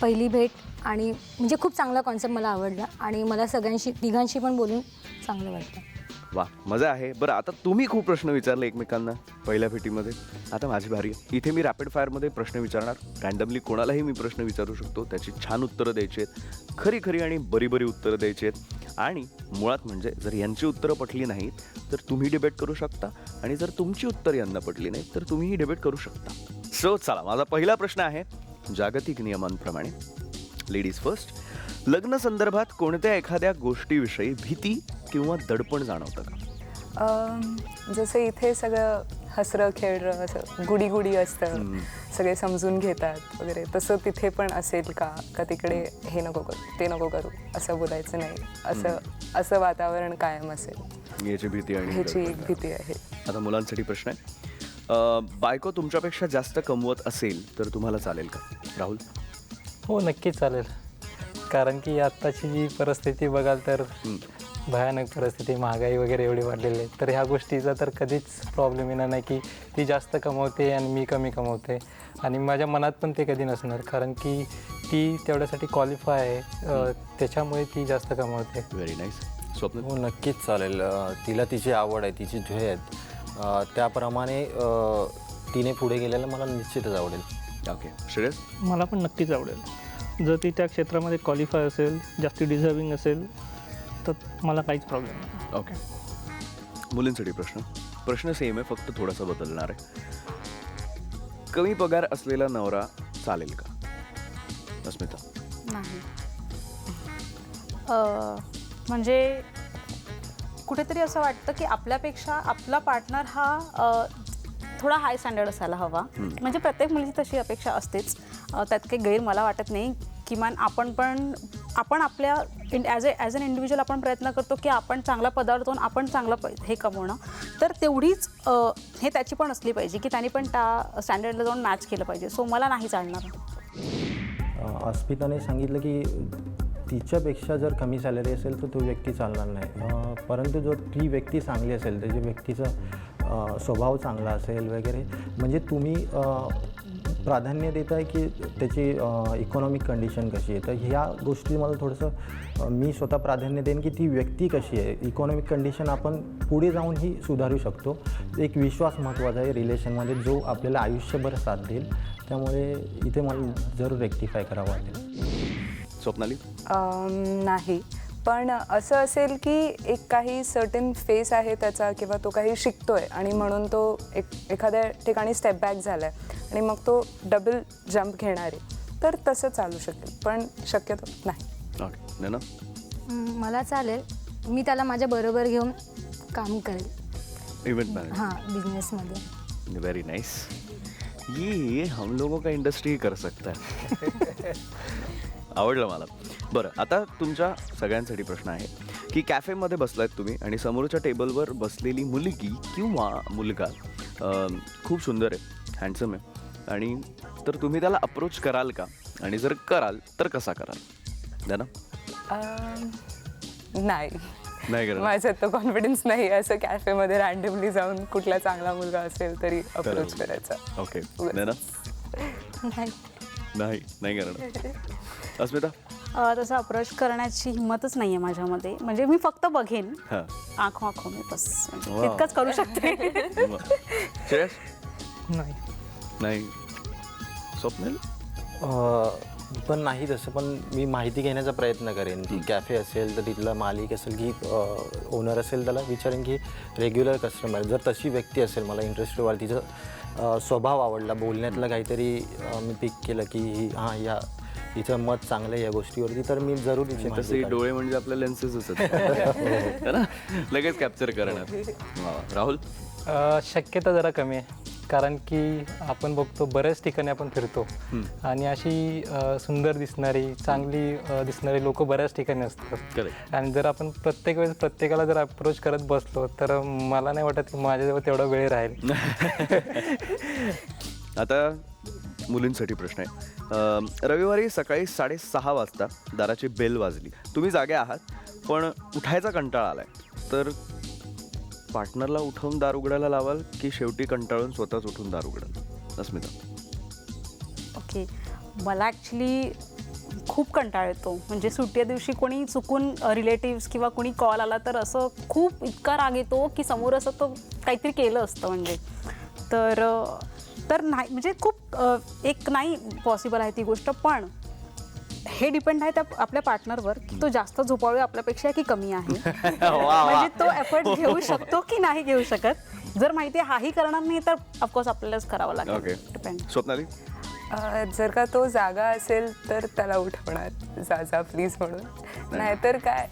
पहिली भेट आणि म्हणजे खूप चांगला कॉन्सेप्ट मला आवडला आणि मला तिघांशी पण बोलून चांगलं वाटलं. वा, मजा आहे. बरं, आता तुम्ही खूप प्रश्न विचारले एकमेकांना पहिल्या भेटीमध्ये. आता माझी भारी आहे. इथे मी रॅपिड फायरमध्ये प्रश्न विचारणार. रँडमली कोणालाही मी प्रश्न विचारू शकतो, त्याची छान उत्तरं द्यायची आहेत, खरी आणि बरी उत्तरं द्यायची आहेत. आणि मुळात म्हणजे जर यांची उत्तरं पटली नाहीत तर तुम्ही डिबेट करू शकता, आणि जर तुमची उत्तर यांना पटली नाहीत तर तुम्हीही डिबेट करू शकता. सो चला, माझा पहिला प्रश्न आहे जागतिक नियमांप्रमाणे. Ladies first. लग्न संदर्भात कोणत्या एखाद्या गोष्टीविषयी भीती किंवा दडपण जाणवतं का? जसं इथे सगळं हसरं खेळरं असं गुडी असतं, सगळे समजून घेतात वगैरे, तसं तिथे पण असेल का तिकडे हे नको करू ते नको करू असं बोलायचं नाही, असं वातावरण कायम असेल याची भीती आणि ह्याची एक दडपण. भीती आहे. आता मुलांसाठी प्रश्न आहे. बायको तुमच्यापेक्षा जास्त कमवत असेल तर तुम्हाला चालेल का? राहुल? हो, नक्कीच चालेल. कारण की आत्ताची जी परिस्थिती बघाल तर भयानक परिस्थिती, महागाई वगैरे एवढी वाढलेली आहे. तर ह्या गोष्टीचा तर कधीच प्रॉब्लेम येणार नाही की ती जास्त कमवते आणि मी कमी कमवते. आणि माझ्या मनात पण ते कधी नसणार, कारण की ती तेवढ्यासाठी क्वालिफाय आहे, त्याच्यामुळे ती जास्त कमवते. Very nice. स्वप्न? हो, नक्कीच चालेल. तिला तिची आवड आहे, तिची ध्येय आहेत, त्याप्रमाणे तिने पुढे गेलेलं मला निश्चितच आवडेल. ओके. श्रेयस? मला पण नक्कीच आवडेल. जर ती त्या क्षेत्रामध्ये क्वालिफाय असेल, जास्ती डिझर्विंग असेल तर मला काहीच प्रॉब्लेम नाही. ओके. मुलींसाठी प्रश्न सेम आहे, फक्त थोडासा बदलणार आहे. कमी पगार असलेला नवरा चालेल का? अस्मिता? नाही. म्हणजे कुठेतरी असं वाटतं की आपल्यापेक्षा आपला पार्टनर हा थोडा हाय स्टँडर्ड असायला हवा. म्हणजे प्रत्येक मुलीची तशी अपेक्षा असतेच, त्यात काही गैर मला वाटत नाही. किमान आपण पण आपण आपल्या ॲज अन इंडिव्हिज्युअल आपण प्रयत्न करतो की आपण चांगला पदार्थ होऊन आपण चांगलं हे कमवणं, तर तेवढीच हे त्याची पण असली पाहिजे की त्यांनी पण त्या स्टँडर्डला जाऊन मॅच केलं पाहिजे. सो मला नाही चालणार. अस्मिताने सांगितलं की तिच्यापेक्षा जर कमी सॅलरी असेल तर तो व्यक्ती चालणार नाही, परंतु जर ती व्यक्ती चांगली असेल, त्याच्या व्यक्तीचा स्वभाव चांगला असेल वगैरे, म्हणजे तुम्ही प्राधान्य देत आहे की त्याची इकॉनॉमिक कंडिशन कशी आहे, तर ह्या गोष्टी मला थोडंसं मी स्वतः प्राधान्य देईन की ती व्यक्ती कशी आहे. इकॉनॉमिक कंडिशन आपण पुढे जाऊनही सुधारू शकतो. एक विश्वास महत्त्वाचा आहे रिलेशनमध्ये, जो आपल्याला आयुष्यभर साथ देईल. त्यामुळे इथे मला जरूर रेक्टिफाय करावं वाटेल. स्वप्नाली? नाही, पण असं असेल की एक काही सर्टन फेस आहे त्याचा, किंवा तो काही शिकतोय आणि म्हणून तो एखाद्या ठिकाणी स्टेप बॅक झाला आहे आणि मग तो डबल जंप घेणार आहे, तर तसं चालू शकेल, पण शक्यतो नाही. ओके. ना मला चालेल, मी त्याला माझ्या बरोबर घेऊन काम करेल. Event manager. हां, बिझनेसमध्ये. Very nice. ये हम लोगों का इंडस्ट्री कर सकता है. आवडलं मला. बरं, आता तुमच्या सगळ्यांसाठी प्रश्न आहे की कॅफेमध्ये बसलायत तुम्ही आणि समोरच्या टेबलवर बसलेली मुलगी किंवा मुलगा खूप सुंदर आहे, हँडसम आहे, आणि तर तुम्ही त्याला अप्रोच कराल का, आणि जर कराल तर कसा कराल? ना नाही, नाही करणार. माझ्यात तो कॉन्फिडन्स नाही असं कॅफेमध्ये रँडमली जाऊन कुठला चांगला मुलगा असेल तरी अप्रोच करायचा. ओके. ना नाही नाही करणार. अस्मिता? तसं अप्रोच करण्याची हिंमतच नाही आहे माझ्यामध्ये. म्हणजे मी फक्त बघेन, हां. आँखो आँखो मी बस, म्हणजे वा. इतकंच करू शकते. श्रेयस? नाही. नाही. स्वप्नील? पण नाही तसं, पण मी माहिती घेण्याचा प्रयत्न करेन. ती कॅफे असेल तर तिथला मालिक असेल की ओनर असेल, त्याला विचारेन की रेग्युलर कस्टमर जर तशी व्यक्ती असेल, मला इंटरेस्टेड वाटलं, तिचं स्वभाव आवडला, बोलण्यातलं काहीतरी मी पिक केलं की हां या हिचं मत चांगलं आहे या गोष्टीवरती, तर मी जरूर हिची माहिती तसे काढेन. डोळे म्हणजे आपल्या लेन्सेस असतात ना, लगेच कॅप्चर करणार. वा. राहुल? शक्यता जरा कमी आहे, कारण की आपण बघतो बऱ्याच ठिकाणी आपण फिरतो आणि अशी सुंदर दिसणारी, चांगली दिसणारी लोक बऱ्याच ठिकाणी असतात. करेक्ट. आणि जर आपण प्रत्येक वेळेस प्रत्येकाला जर अप्रोच करत बसलो तर मला नाही वाटत की माझ्याजवळ तेवढा वेळ राहील. आता मुलींसाठी प्रश्न आहे. रविवारी सकाळी 6:30 वाजता दाराची बेल वाजली, तुम्ही जागे आहात पण उठायचा कंटाळा आलाय, तर पार्टनरला उठवून दार उघडायला लावाल की शेवटी कंटाळून स्वतःच उठून दार उघडाल? अस्मिता? ओके, मला ॲक्च्युली खूप कंटाळा येतो. म्हणजे सुट्टीच्या दिवशी कोणी चुकून रिलेटिव्स किंवा कोणी कॉल आला तर असं खूप इतका राग येतो की समोर असं तो काहीतरी केलं असतं, म्हणजे तर नाही, म्हणजे खूप एक नाही पॉसिबल आहे ती गोष्ट. पण हे डिपेंड आहे त्या आपल्या पार्टनरवर की तो जास्त झोपाळू आपल्यापेक्षा की कमी आहे. म्हणजे तो एफर्ट घेऊ शकतो की नाही घेऊ शकत. जर माहिती आहे हाही करणार नाही तर ऑफकोर्स आपल्यालाच करावं लागेल. ओके. डिपेंड. स्वप्नाली? जर का तो जागा असेल तर त्याला उठवणार, जा प्लीज म्हणून. नाहीतर काय,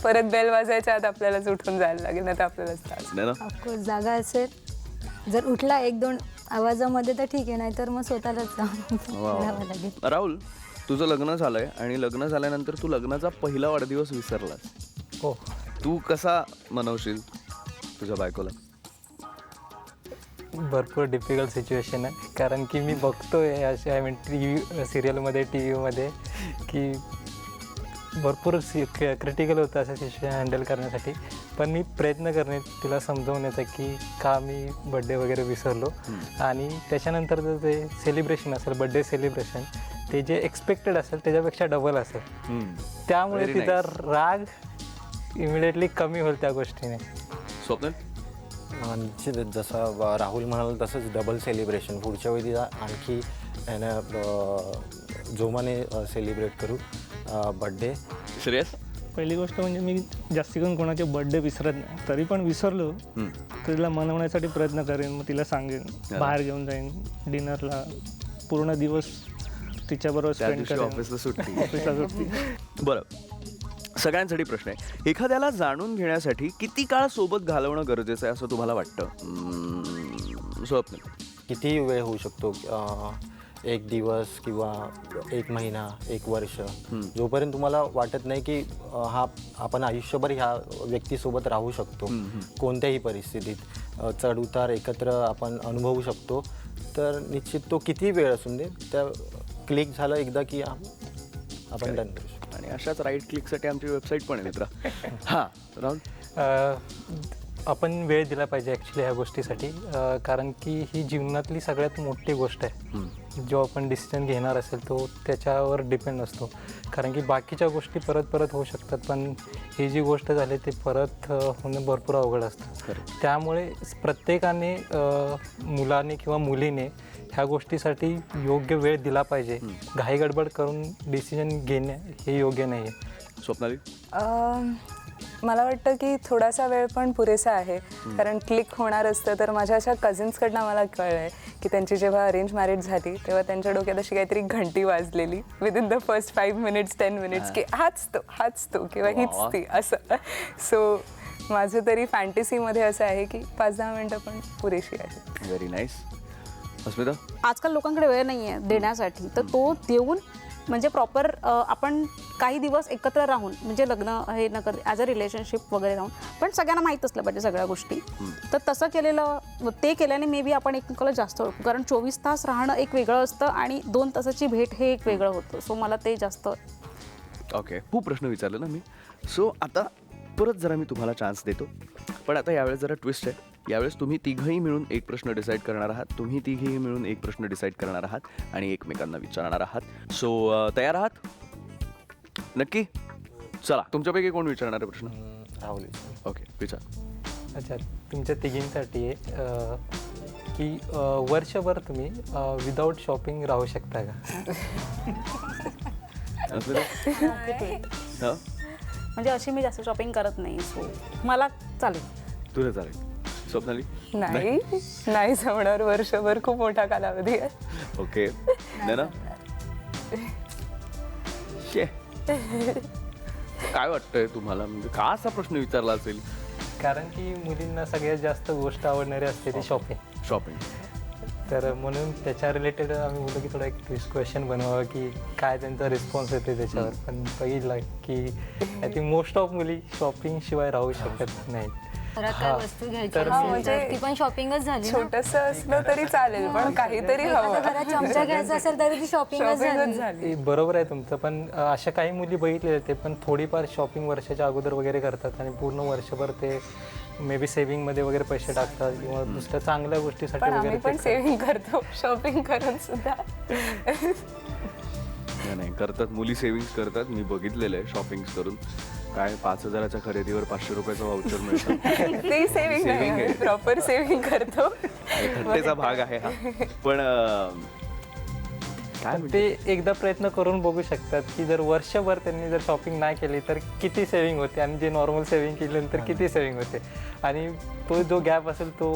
परत बेल वाजायच्या आत आपल्यालाच उठून जायला लागेल, नाही तर आपल्यालाच त्रास. नाही ना? ऑफकोर्स जागा असेल, जर उठला 1-2 आवाजामध्ये तर ठीक आहे, नाहीतर मग स्वतःलाच जावं लागेल. राहुल, तुझं लग्न झालंय आणि लग्न झाल्यानंतर तू लग्नाचा पहिला वाढदिवस विसरलास. हो. तू कसा मनवशील तुझ्या बायकोला? भरपूर डिफिकल्ट सिच्युएशन आहे, कारण की मी बघतोय असे आय मीन सिरियलमध्ये, टी व्हीमध्ये की भरपूर क्रिटिकल होतं असं सिच्युएशन हँडल करण्यासाठी. पण मी प्रयत्न करणे तिला समजवण्याचा की का मी बड्डे वगैरे विसरलो, आणि त्याच्यानंतर जर ते सेलिब्रेशन असेल, बड्डे सेलिब्रेशन, ते जे एक्सपेक्टेड असेल त्याच्यापेक्षा डबल असेल, त्यामुळे Very तिचा nice. राग इमिडिएटली कमी होईल त्या गोष्टीने. स्वप्नील? आणि जसं राहुल म्हणाला तसंच डबल सेलिब्रेशन, पुढच्या वेळी तिला आणखी जोमाने सेलिब्रेट करू बड्डे. श्रेयस? पहिली गोष्ट म्हणजे मी जास्ती करून कोणाचे बर्थडे विसरत नाही. तरी पण विसरलो तर तिला मनवण्यासाठी प्रयत्न करेन. मग तिला सांगेन, बाहेर घेऊन जाईन डिनरला, पूर्ण दिवस तिच्याबरोबर स्पेंड करेन. ऑफिसला सुट्टी. ऑफिसला सुट्टी. बरं, सगळ्यांसाठी प्रश्न आहे. एखाद्याला जाणून घेण्यासाठी किती काळ सोबत घालवणं गरजेचं आहे असं तुम्हाला वाटतं? स्वप्नील? कितीही वेळ होऊ शकतो. एक दिवस किंवा एक महिना, एक वर्ष, जोपर्यंत तुम्हाला वाटत नाही की आपण आयुष्यभर ह्या व्यक्तीसोबत राहू शकतो, कोणत्याही परिस्थितीत चढ उतार एकत्र आपण अनुभवू शकतो, तर निश्चित तो किती वेळ असून दे, त्या क्लिक झालं एकदा की आपण डन करू शकतो. आणि अशाच राईट क्लिकसाठी आमची वेबसाईट पण आहे मित्रा. हां राहुल. आपण वेळ दिला पाहिजे ॲक्च्युली ह्या गोष्टीसाठी, कारण की ही जीवनातली सगळ्यात मोठी गोष्ट आहे. जो आपण डिसिजन घेणार असेल तो त्याच्यावर डिपेंड असतो, कारण की बाकीच्या गोष्टी परत परत होऊ शकतात, पण ही जी गोष्ट झाली ते परत होणं भरपूर अवघड असतं. त्यामुळे प्रत्येकाने मुलाने किंवा मुलीने ह्या गोष्टीसाठी योग्य वेळ दिला पाहिजे. घाई गडबड करून डिसिजन घेणे हे योग्य नाही आहे. स्वप्नाली. मला वाटतं की थोडासा वेळ पण पुरेसा आहे, कारण क्लिक होणार असतं तर माझ्या अशा कझिन्सकडनं मला कळलं आहे की त्यांची जेव्हा अरेंज मॅरेज झाली तेव्हा त्यांच्या डोक्यात अशी काहीतरी घंटी वाजलेली within the first 5 minutes 10 minutes की हाच तो किंवा हीच ती असं. सो माझं तरी फॅन्टसीमध्ये असं आहे की 5-10 मिनटं पण पुरेशी आहे. Very nice. अस्मिता. आजकाल लोकांकडे वेळ नाही आहे देण्यासाठी, तर तो देऊन म्हणजे प्रॉपर आपण काही दिवस एकत्र राहून म्हणजे लग्न हे न कर ॲज अ रिलेशनशिप वगैरे राहून, पण सगळ्यांना माहीत असलं पाहिजे सगळ्या गोष्टी. तर तसं केलेलं ते केल्याने मे बी आपण एकमेकाला जास्त ओळखू, कारण 24 तास राहणं एक वेगळं असतं आणि 2 तासाची भेट हे एक वेगळं होतं. सो मला ते जास्त. ओके, खूप प्रश्न विचारले ना मी. सो आता परत जरा मी तुम्हाला चान्स देतो, पण आता यावेळेस जरा ट्विस्ट आहे. यावेळेस तुम्ही तिघंही मिळून एक प्रश्न डिसाईड करणार आहात, तुम्ही तिघेही मिळून एक प्रश्न डिसाईड करणार आहात आणि एकमेकांना विचारणार आहात. सो तयार आहात? नक्की? चला, तुमच्यापैकी कोण विचारणार आहे प्रश्न? राहुल. ओके, विचार. अच्छा, तुमच्या तिघींसाठी आहे की वर्षभर तुम्ही विदाऊट शॉपिंग राहू शकता का? हां, म्हणजे अशी मी जास्त शॉपिंग करत नाही, सो मला चालेल. तुला चालेल. स्वप्नाली. नाही जमणार, वर्षभर खूप मोठा कालावधी आहे. ओके. ना शे, काय वाटतंय तुम्हाला, म्हणजे का असा प्रश्न विचारला असेल? कारण की मुलींना सगळ्यात जास्त गोष्ट आवडणारी असते ती शॉपिंग. तर म्हणून त्याच्या रिलेटेड आम्ही बोललो की थोडा एक क्वेश्चन बनवावं की काय त्यांचा रिस्पॉन्स येते त्याच्यावर. पण बघितलं की आय थिंक मोस्ट ऑफ मुली शॉपिंग शिवाय राहू शकत नाही. वस्तू घ्यायची तर असेल म्हणजे तर ती पण शॉपिंगच झाली ना. छोटंसं असलं तरी चालेल, पण काहीतरी हवं. घरात चमचा घ्यायचा असेल तरी ती शॉपिंगच झाली. झाली. बरोबर आहे तुमचं, पण अशा काही मुली बघितलेल्या ते पण थोडीफार शॉपिंग वर्षाच्या अगोदर वगैरे करतात आणि पूर्ण वर्षभर ते मे बी सेव्हिंगमध्ये वगैरे पैसे टाकतात किंवा दुसऱ्या चांगल्या गोष्टीसाठी पण आम्ही वगैरे पण ते सेव्हिंग करतो शॉपिंग करून सुद्धा. नाही करतात, मुली सेव्हिंग्स करतात. मी बघितलेलं आहे शॉपिंग्स करून. काय 5,000च्या खरेदीवर 500 रुपयाचं वाउचर मिळतं. ते सेव्हिंग नाही, प्रॉपर सेव्हिंग करतो. थट्टेचा भाग आहे हा. पण काय ते एकदा प्रयत्न करून बघू शकतात की जर वर्षभर त्यांनी जर शॉपिंग नाही केली तर किती सेव्हिंग होते आणि जे नॉर्मल सेव्हिंग केल्यानंतर किती सेव्हिंग होते, आणि तो जो गॅप असेल तो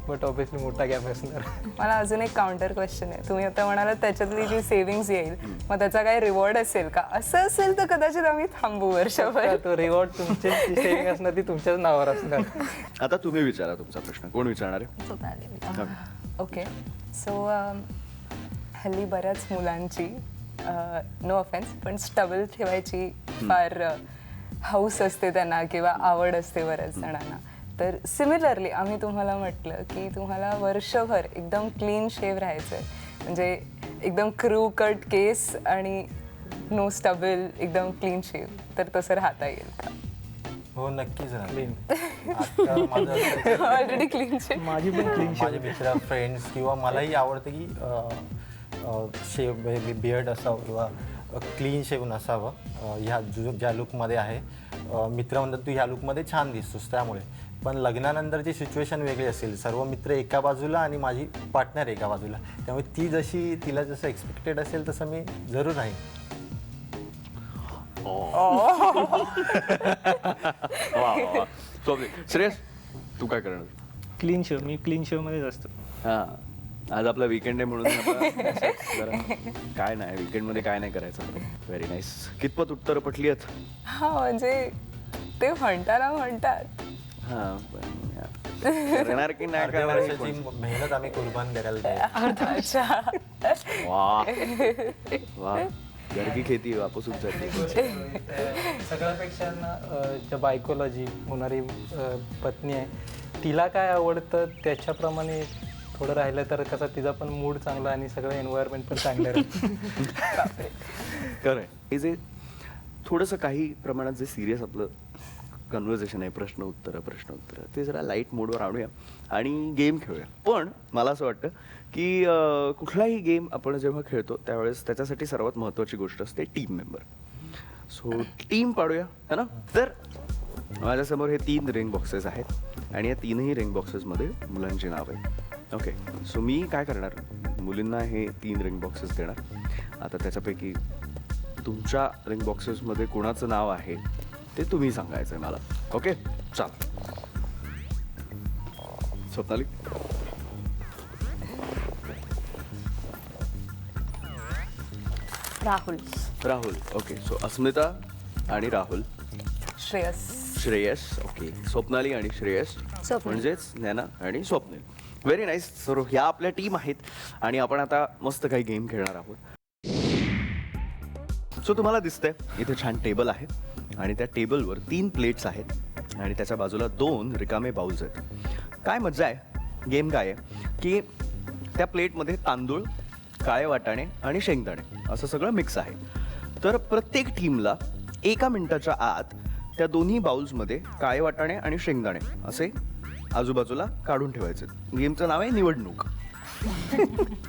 बट ऑब्विसली मोठा गॅप असणार. मला अजून एक काउंटर क्वेश्चन आहे. तुम्ही आता म्हणालात त्याच्यातली जी सेव्हिंग्स येईल मग त्याचा काय रिवॉर्ड असेल का? असं असेल तर कदाचित आम्ही थांबू वर्षभर. तो रिवॉर्ड तुमची सेव्हिंग असणार ती तुमच्याच नावावर असणार. आता तुम्ही विचारा तुमचा प्रश्न. कोण विचारणार आहे? ओके, सो हल्ली बऱ्याच मुलांची नो ऑफेन्स पण स्टबल ठेवायची फार हौस असते त्यांना किंवा आवड असते बऱ्याच जणांना. तर सिमिलरली आम्ही तुम्हाला म्हटलं की तुम्हाला वर्षभर एकदम क्लीन शेव राहायचं आहे, म्हणजे एकदम क्रू कट केस आणि नो स्टबल, एकदम क्लीन शेव, तर तसं राहता येईल का? हो, नक्कीच राहील. Already clean shave. माझी पण क्लीन माझे मित्र, फ्रेंड्स किंवा मलाही आवडतं की शेव बियर्ड असावं किंवा क्लीन शेवून असावं. ह्या ज्या लुकमध्ये आहे, मित्र म्हणतात तू ह्या लुकमध्ये छान दिसतोस. त्यामुळे पण लग्नानंतरची सिच्युएशन वेगळी असेल, सर्व मित्र एका बाजूला आणि माझी पार्टनर एका बाजूला, त्यामुळे ती जशी तिला जसं एक्सपेक्टेड असेल तसं मी जरूर राहीन. श्रेयस, तू काय करणार? Clean shave. मी क्लीन शेवमध्येच असतो. हां, आज आपला वीकेंड आहे म्हणून आपण जरा काय नाही, वीकेंडमध्ये काय नाही करायचं. Very nice. कितपत उत्तरं पटली आहेत? हा, म्हणजे ते म्हणतात हा पण यार, करणार की नाही अर्ध्या करणार हे वर्षाची कोण- मेहनत आम्ही कुर्बान करायला तयार. वा वा घर की खेती वापस उठ जाते. सगळ्यापेक्षा ना ज्या बायकोला जी होणारी पत्नी आहे तिला काय आवडतं त्याच्याप्रमाणे थोडं राहिलं तर कसं तिचा पण मूड चांगला आणि सगळं एन्व्हायरमेंट पण चांगलं राहतं. खरं आहे. हे जे थोडंसं काही प्रमाणात जे सिरियस आपलं कन्व्हर्सेशन आहे, प्रश्न उत्तर ते जरा लाईट मोडवर आणूया आणि गेम खेळूया. पण मला असं वाटतं की कुठलाही गेम आपण जेव्हा खेळतो त्यावेळेस त्याच्यासाठी सर्वात महत्त्वाची गोष्ट असते टीम मेंबर. सो टीम पाडूया है ना. तर माझ्यासमोर हे 3 रिंग बॉक्सेस आहेत आणि या 3ही रिंग बॉक्सेसमध्ये मुलांची नाव आहेत. ओके, सो मी काय करणार, मुलींना हे 3 रिंग बॉक्सेस देणार. आता त्याच्यापैकी तुमच्या रिंग बॉक्सेसमध्ये कोणाचं नाव आहे ते तुम्ही सांगायचं आहे मला. ओके चाल. स्वप्नाली. राहुल. राहुल. ओके, सो अस्मिता आणि राहुल. श्रेयस. ओके, स्वप्नाली आणि श्रेयस म्हणजेच नैना आणि स्वप्नील. Very nice. सो ह्या आपल्या टीम आहेत आणि आपण आता मस्त काही गेम खेळणार आहोत. सो तुम्हाला दिसतंय इथे छान टेबल आहे आणि त्या टेबलवर 3 प्लेट्स आहेत आणि त्याच्या बाजूला 2 रिकामे बाउल्स आहेत. काय मजा आहे, गेम काय आहे की त्या प्लेटमध्ये तांदूळ, काळे वाटाणे आणि शेंगदाणे असं सगळं मिक्स आहे. तर प्रत्येक टीमला 1 मिनिटाच्या आत त्या दोन्ही बाउल्समध्ये काळे वाटाणे आणि शेंगदाणे असे आजूबाजूला काढून ठेवायचे. गेमचं नाव आहे निवडणूक.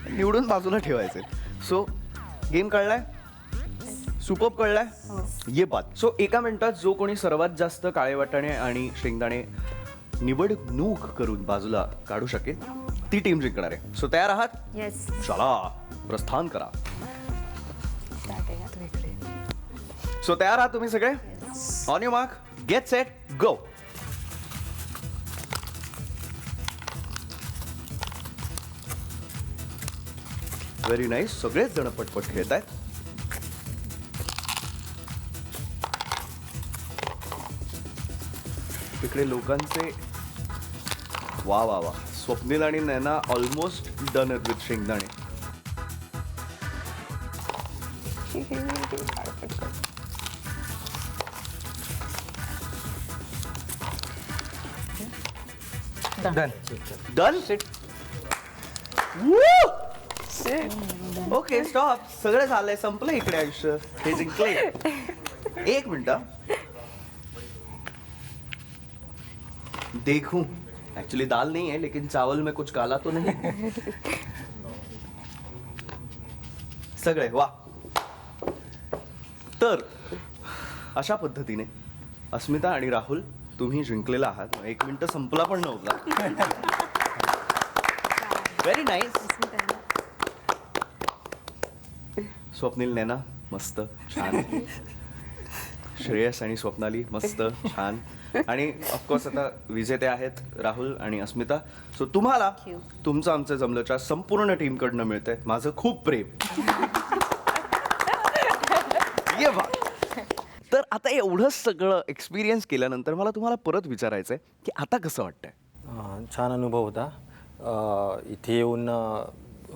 निवडून बाजूला ठेवायचे. सो गेम कळलाय, सुपर्ब कळलाय. ये बात. सो 1 मिनिटात जो कोणी सर्वात जास्त काळे वाटाणे आणि शेंगदाणे निवडणूक करून बाजूला काढू शकेल ती टीम जिंकणार आहे. सो तयार आहात? येस. चला प्रस्थान करा. सो तयार आहात तुम्ही सगळे? On your mark, get set, go. Very nice. सगळेच जण पटपट खेळत आहेत. तिकडे लोकांचे वा वा वा. स्वप्नील आणि नैना ऑलमोस्ट डन आहेत विथ शेंगदाणे. डन. डन. Okay stop. सगळं झालंय, संपलं इकडे आयुष्य. हे जिंकले. 1 मिनिट. देखूं, एक्चुअली दाल नहीं है लेकिन चावल में कुछ काला तो नहीं. सगळे वा. तर अशा पद्धतीने अस्मिता आणि राहुल तुम्ही जिंकलेला आहात. 1 मिनिट संपला पण नव्हता. Very nice. स्वप्नील, नैना मस्त छान. श्रेयस आणि स्वप्नाली मस्त छान. आणि ऑफकोर्स आता विजेते आहेत राहुल आणि अस्मिता. सो तुम्हाला तुमचं आमचं जमलंच्या संपूर्ण टीमकडनं मिळतंय माझं खूप प्रेम. ये बा. तर आता एवढं सगळं एक्सपिरियन्स केल्यानंतर मला तुम्हाला परत विचारायचंय की आता कसं वाटतंय? छान अनुभव होता. इथे येऊन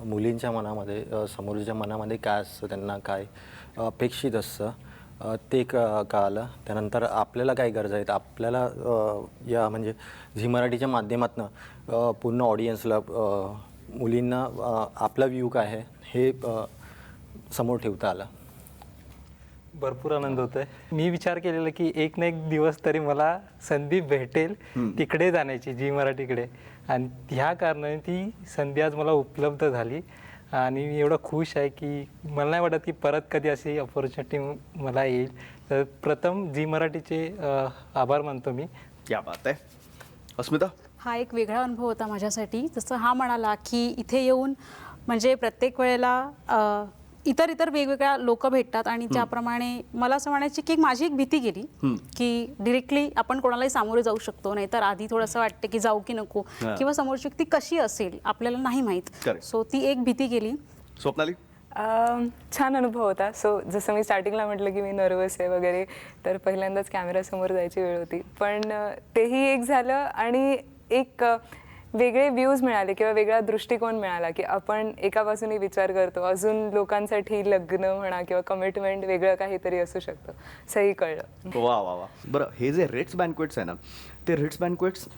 मुलींच्या मनामध्ये, समोरच्या मनामध्ये काय असतं, त्यांना काय अपेक्षित असतं ते कळालं. त्यानंतर आपल्याला काय गरजा आहेत, आपल्याला या म्हणजे झी मराठीच्या माध्यमातून पूर्ण ऑडियन्सला, मुलींना आपला व्ह्यू काय आहे हे समोर ठेवता आलं. भरपूर आनंद होतोय. मी विचार केलेला की एक ना एक दिवस तरी मला संधी भेटेल तिकडे जाण्याची, झी मराठीकडे, आणि ह्या कारणाने ती संधी आज मला उपलब्ध झाली आणि मी एवढा खुश आहे की मला नाही वाटत की परत कधी अशी अपॉर्च्युनिटी मला येईल. तर प्रथम झी मराठीचे आभार मानतो मी. क्या बात आहे. अस्मिता? हा एक वेगळा अनुभव होता माझ्यासाठी. जसं हा म्हणाला की इथे येऊन म्हणजे प्रत्येक वेळेला इतर वेगवेगळ्या लोक भेटतात आणि त्याप्रमाणे मला असं म्हणायची की माझी एक भीती गेली की डिरेक्टली आपण कोणालाही सामोरे जाऊ शकतो, नाही तर आधी थोडंसं वाटतं की जाऊ की नको, किंवा समोरची व्यक्ती कशी असेल आपल्याला नाही माहीत. Correct. सो ती एक भीती गेली. स्वप्नाली? छान अनुभव होता. सो जसं मी स्टार्टिंगला म्हटलं की मी नर्वस आहे वगैरे, तर पहिल्यांदाच कॅमेऱ्यासमोर जायची वेळ होती. पण तेही एक झालं आणि एक वेगळे व्ह्यूज मिळाले किंवा वेगळा दृष्टिकोन मिळाला की आपण एका बाजूने विचार करतो, अजून लोकांसाठी लग्न म्हणा किंवा कमिटमेंट वेगळं काहीतरी असू शकतं, असंही कळलं. वा वा वा. बरं, हे जे रिट्स बँक्वेट्स आहे ना, ते रिट्स बँक्वेट्स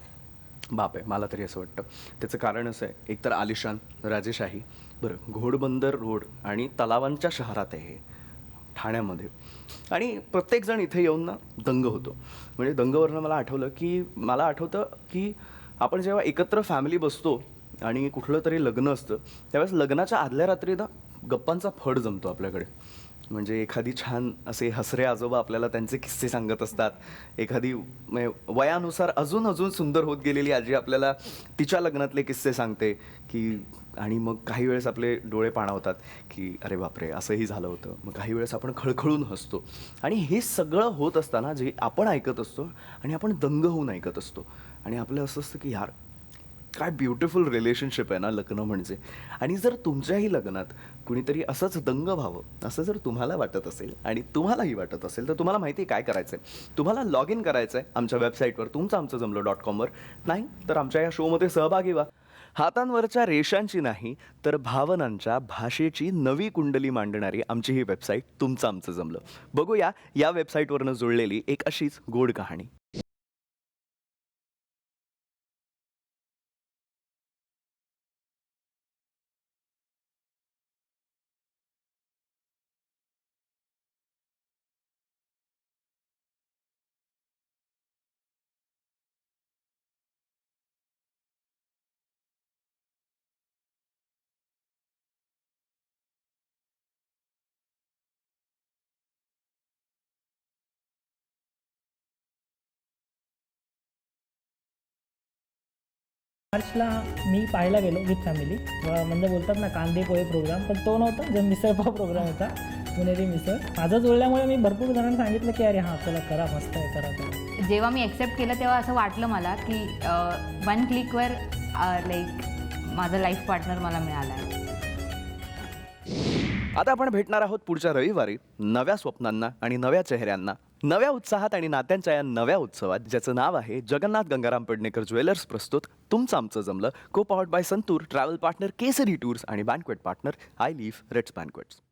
बाप आहे, मला तरी असं वाटतं. त्याचं कारण असं आहे, एकतर आलिशान, राजेशाही, बरं घोडबंदर रोड आणि तलावांच्या शहरात आहे हे, ठाण्यामध्ये. आणि प्रत्येकजण इथे येऊन ना दंग होतो. म्हणजे दंगवरनं मला आठवतं की आपण जेव्हा एकत्र फॅमिली बसतो आणि कुठलं तरी लग्न असतं, त्यावेळेस लग्नाच्या आदल्या रात्री ना गप्पांचा फड जमतो आपल्याकडे. म्हणजे एखादी छान असे हसरे आजोबा आपल्याला त्यांचे किस्से सांगत असतात, एखादी वयानुसार अजून अजून सुंदर होत गेलेली आजी आपल्याला तिच्या लग्नातले किस्से सांगते की, आणि मग काही वेळेस आपले डोळे पाणावतात की अरे बापरे असंही झालं होतं. मग काही वेळेस आपण खळखळून हसतो. आणि हे सगळं होत असताना जे आपण ऐकत असतो आणि आपण दंग होऊन ऐकत असतो. आणि आपलं असं असतं की यार काय ब्युटिफुल रिलेशनशिप आहे ना लग्न म्हणजे. आणि जर तुमच्याही लग्नात कुणीतरी असंच दंग व्हावं असं जर तुम्हाला वाटत असेल आणि तुम्हालाही वाटत असेल, तर तुम्हाला माहिती आहे काय करायचं आहे. तुम्हाला लॉग इन करायचं आहे आमच्या वेबसाईटवर तुमचंआमचंजमलं.com. नाही तर आमच्या या शोमध्ये सहभागी व्हा. हातांवरच्या रेषांची नाही तर भावनांच्या भाषेची नवी कुंडली मांडणारी आमची ही वेबसाईट तुमचं आमचं जमलं. बघूया या वेबसाईटवरनं जुळलेली एक अशीच गोड कहाणी. मार्चला मी पाहायला गेलो विथ फॅमिली, म्हणजे बोलतात ना कांदे पोहे प्रोग्राम, पण तो नव्हता, जो मिसळपाव प्रोग्राम होता, पुणेरी मिसळ. माझं जुळल्यामुळे मी भरपूर जणांना सांगितलं की अरे हां चला करा, मस्त आहे, करा. जेव्हा मी ॲक्सेप्ट केलं तेव्हा असं वाटलं मला की 1 क्लिकवर लाईक माझं लाईफ पार्टनर मला मिळाला आहे. आता आपण भेटणार आहोत पुढच्या रविवारी नव्या स्वप्नांना आणि नव्या चेहऱ्यांना, नव्या उत्साहात आणि नात्यांच्या या नव्या उत्सवात, ज्याचं नाव आहे जगन्नाथ गंगाराम पेडणेकर ज्वेलर्स प्रस्तुत तुमचं आमचं जमलं, co powered by Santoor, travel partner Kesari tours आणि banquet partner I live Ritz बँक्वेट्स.